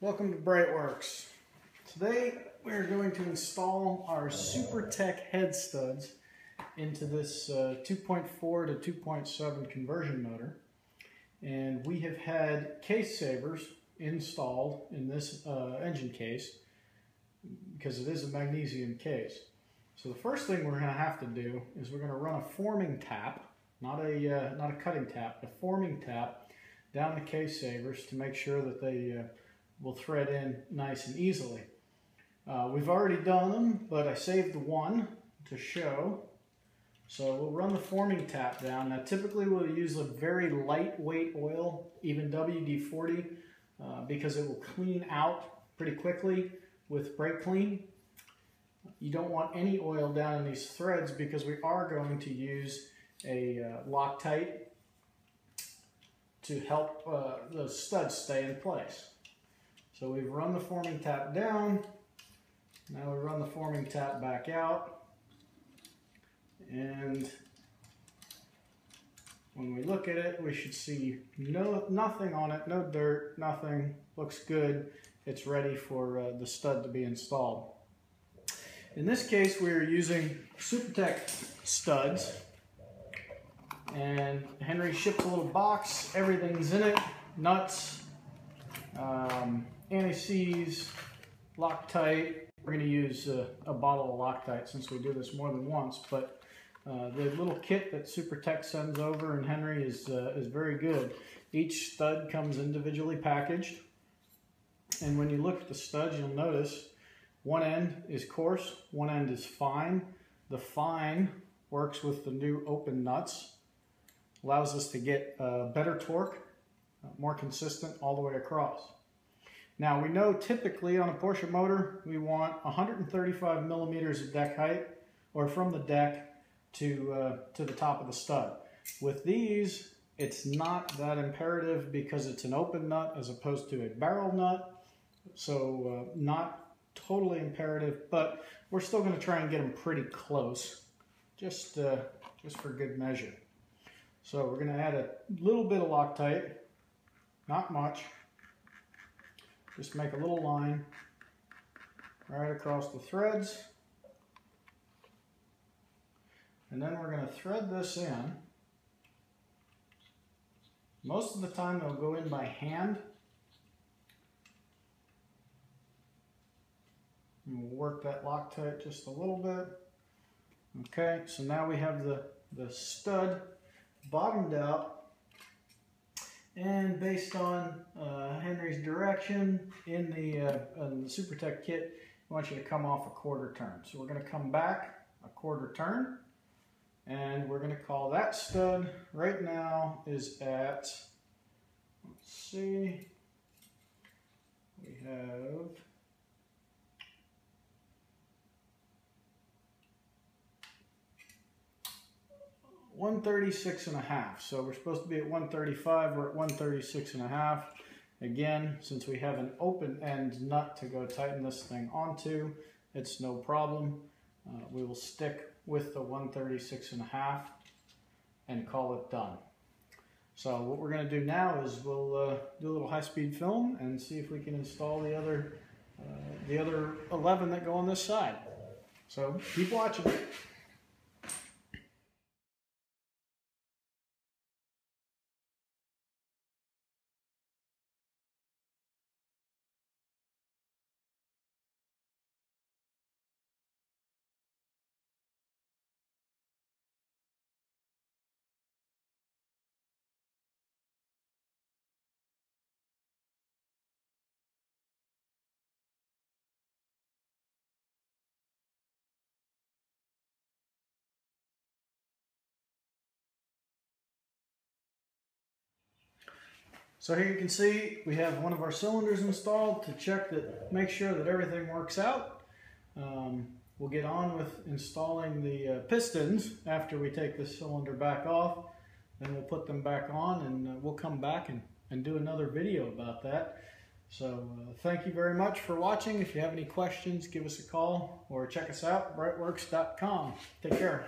Welcome to Brightworks. Today we're going to install our SuperTech head studs into this 2.4 to 2.7 conversion motor. And we have had case savers installed in this engine case because it is a magnesium case. So the first thing we're going to have to do is we're going to run a forming tap, not a cutting tap, a forming tap down the case savers to make sure that they will thread in nice and easily. We've already done them, but I saved one to show. So we'll run the forming tap down. Now typically we'll use a very lightweight oil, even WD-40, because it will clean out pretty quickly with brake clean. You don't want any oil down in these threads because we are going to use a Loctite to help those studs stay in place. So we've run the forming tap down. Now we run the forming tap back out. And when we look at it, we should see nothing on it, no dirt, nothing. Looks good. It's ready for the stud to be installed. In this case, we're using SuperTech studs. And Henry shipped a little box. Everything's in it. Nuts. Anti-seize, Loctite. We're going to use a bottle of Loctite since we do this more than once, but the little kit that SuperTech sends over in Henry is very good. Each stud comes individually packaged, and when you look at the studs, you'll notice one end is coarse, one end is fine. The fine works with the new open nuts, allows us to get better torque, more consistent all the way across. Now we know typically on a Porsche motor we want 135 millimeters of deck height, or from the deck to the top of the stud. With these, it's not that imperative because it's an open nut as opposed to a barrel nut, so not totally imperative, but we're still going to try and get them pretty close, just for good measure. So we're going to add a little bit of Loctite, not much. Just make a little line right across the threads. And then we're going to thread this in. Most of the time they'll go in by hand. And we'll work that Loctite just a little bit. Okay, so now we have the stud bottomed out. And based on Henry's direction in the SuperTech kit, we want you to come off a quarter turn. So we're going to come back a quarter turn, and we're going to call that stud right now is at, let's see, we have 136.5. So we're supposed to be at 135. We're at 136.5. Again, since we have an open end nut to go tighten this thing onto, it's no problem. We will stick with the 136.5 and call it done. So what we're going to do now is we'll do a little high-speed film and see if we can install the other 11 that go on this side. So keep watching. So here you can see we have one of our cylinders installed to check that, make sure that everything works out. We'll get on with installing the pistons after we take this cylinder back off. Then we'll put them back on, and we'll come back and do another video about that. So thank you very much for watching. If you have any questions, give us a call or check us out, brightworks.com. Take care.